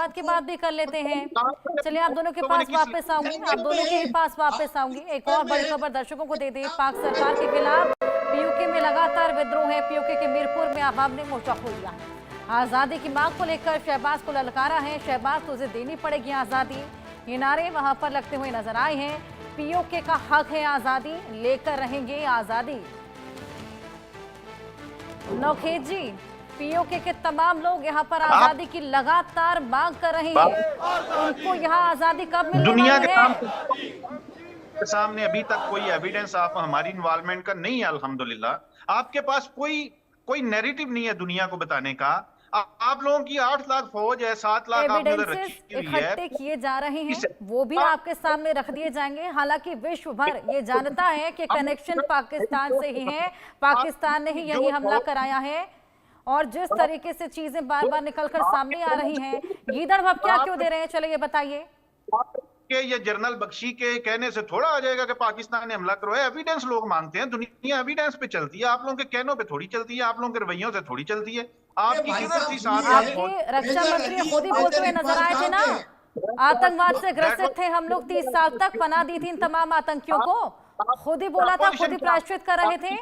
आतंकवाद की बात भी कर लेते हैं। चलिए आप दोनों के पास वापस आऊंगी, आप दोनों के ही पास वापस आऊंगी। एक और बड़ी खबर दर्शकों को दे दी, पाक सरकार के खिलाफ पीओके में लगातार विद्रोह है। पीओके के मीरपुर में आवाम ने मोर्चा खोल दिया है। आजादी की मांग को लेकर शहबाज को ललकारा है। शहबाज, तुझे देनी पड़ेगी आजादी, ये नारे वहां पर लगते हुए नजर आए हैं। पीओके का हक है आजादी, लेकर रहेंगे आजादी। नौखेत जी, पीओके के तमाम लोग यहाँ पर आजादी की लगातार मांग कर रहे हैं। उनको यहाँ आजादी कब मिलने दुनिया वाली है? के सामने अभी तक कोई एविडेंस आप हमारी इन्वॉल्वमेंट का नहीं है। अल्हम्दुलिल्लाह आपके पास कोई नैरेटिव नहीं है दुनिया को बताने का। आप लोगों की 8 लाख फौज है, 7 लाख आपने उधर रखी हुई है, इकट्ठे किए जा रहे हैं, वो भी आपके सामने रख दिए जाएंगे। हालांकि विश्व भर ये जानता है कि कनेक्शन पाकिस्तान से ही है, पाकिस्तान ने ही यही हमला कराया है। और जिस तरीके से चीजें बार बार निकलकर सामने आ रही हैं, गीदड़ भपकिया क्यों दे रहे हैं? चलिए ये बताइए। कि ये जनरल बख्शी के कहने से थोड़ा आ जाएगा कि पाकिस्तान ने हमला करवाया। एविडेंस लोग मांगते हैं, दुनिया एविडेंस पे चलती है। आप लोगों के कहनों पे थोड़ी चलती है, आप लोगों के रवैयों से थोड़ी चलती है। आपकी आपके रक्षा मंत्री खुद ही बोलते हुए नजर आए थे ना, आतंकवाद से ग्रसित थे हम लोग, 30 साल तक पनाह दी थी इन तमाम आतंकियों को। खुद ही बोला था, खुद ही प्रायश्चित कर रहे थे।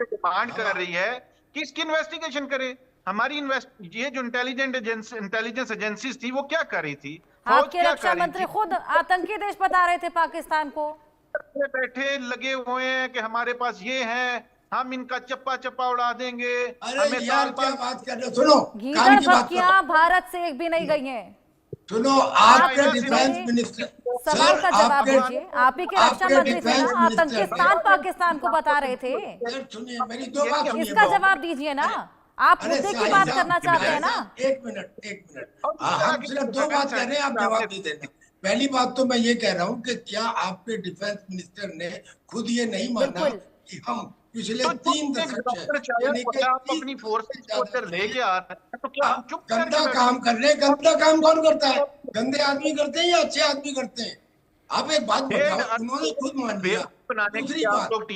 डिमांड कर रही है कि इसकी इन्वेस्टिगेशन करे। हमारी ये जो इंटेलिजेंस एजेंसीज थी वो क्या कर रही थी? आपके रक्षा मंत्री खुद आतंकी देश बता रहे थे पाकिस्तान को। बैठे लगे हुए हैं कि हमारे पास ये है, हम इनका चप्पा चप्पा उड़ा देंगे। अरे यार क्या बात कर रहे हो? सुनो, गीदड़ भपकिया भारत से एक भी नहीं गई हैं। सुनो, आपके डिफेंस मिनिस्टर सवाल का जवाब दीजिए। आप ही के रक्षा मंत्री थे ना, आतंकिस्तान पाकिस्तान को बता रहे थे। सुनिए मेरी 2 बात सुनिए। इसका जवाब दीजिए ना, आप मुद्दे की बात करना चाहते हैं ना। एक मिनट हम सिर्फ 2 बात कर रहे हैं, आप जवाब दे देना। पहली बात तो मैं ये कह रहा हूँ कि क्या आपके डिफेंस मिनिस्टर ने खुद ये नहीं माना कि हम पिछले 3 दशक अपनी फोर्स लेके आ रहे हैं, तो क्या हम चुप गंदा काम कर रहे हैं? गंदा काम कौन करता है? गंदे आदमी करते हैं या अच्छे आदमी करते हैं? आप एक बात बताओ, उन्होंने खुद मान लिया। दूसरी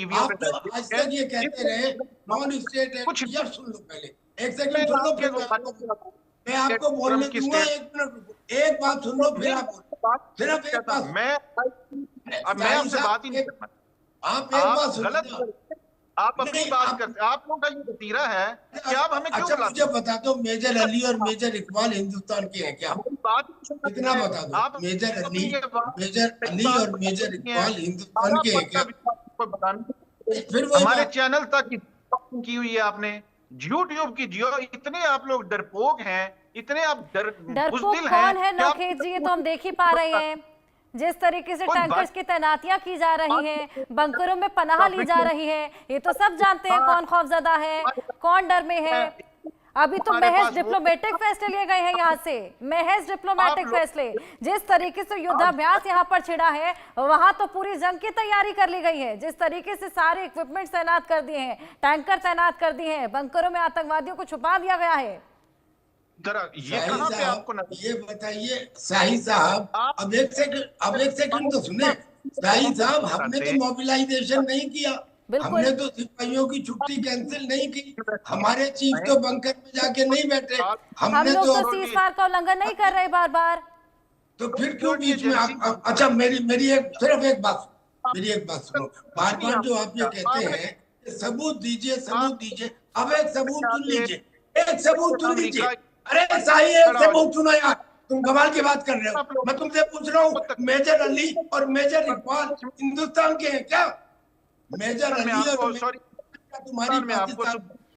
बात, आप तो आज तक ये कहते रहे नॉन स्टेट यार सुन लो पहले, एक सेकंड सुन लो, फिर मैं आपको बोलने दूंगा। 1 मिनट रुको, एक बात सुन लो, फिर आप सिर्फ एक बात। मैं आपसे बात ही नहीं करना। आप एक बात सुन, आप अपनी बात करते, आप लोगों का ये वतीरा है कि आप हमें क्यों बुलाते? मुझे बता दो, मेजर अली और मेजर इकबाल हिंदुस्तान के हैं क्या? इतना बता दो, मेजर अली और मेजर इकबाल हिंदुस्तान के हैं क्या? फिर वो हमारे चैनल तक की हुई है आपने, यूट्यूब की जियो। इतने आप लोग डरपोक हैं, इतने आप डरपोक कौन है नौखेत जी? ये तो हम देख ही पा रहे हैं, जिस तरीके से टैंकर्स की तैनातियां की जा रही हैं, बंकरों में पनाह ली जा रही है, ये तो सब जानते हैं कौन खौफजदा है, कौन डर में है। अभी तो महज डिप्लोमेटिक फैसले लिए गए हैं यहाँ से, महज डिप्लोमेटिक फैसले। जिस तरीके से युद्धाभ्यास यहाँ पर छिड़ा है, वहां तो पूरी जंग की तैयारी कर ली गई है। जिस तरीके से सारे इक्विपमेंट तैनात कर दिए हैं, टैंकर तैनात कर दिए हैं, बंकरों में आतंकवादियों को छुपा दिया गया है। ये कहां पे आपको ये बताइए शाही साहब, अब एक सेकंड तो सुने। शाही साहब, हमने तो मोबिलाइजेशन नहीं किया, हमने तो सिपाहियों की छुट्टी कैंसिल नहीं की, हमारे चीफ तो बंकर में जाके नहीं बैठे। हम लोग तो सीज़फायर का उल्लंघन नहीं कर रहे बार बार, तो फिर क्यों बीच में आप? अच्छा मेरी एक बात सुनो। बार बार जो आप ये कहते हैं सबूत दीजिए, अब एक सबूत चुन लीजिए। अरे शाही, एक सबूत चुनो यार, तुम कमाल की बात कर रहे हो। मैं तुमसे पूछ रहा हूँ, मेजर अली और मेजर इकबाल हिंदुस्तान के हैं क्या? मेजर अली और तुम्हारी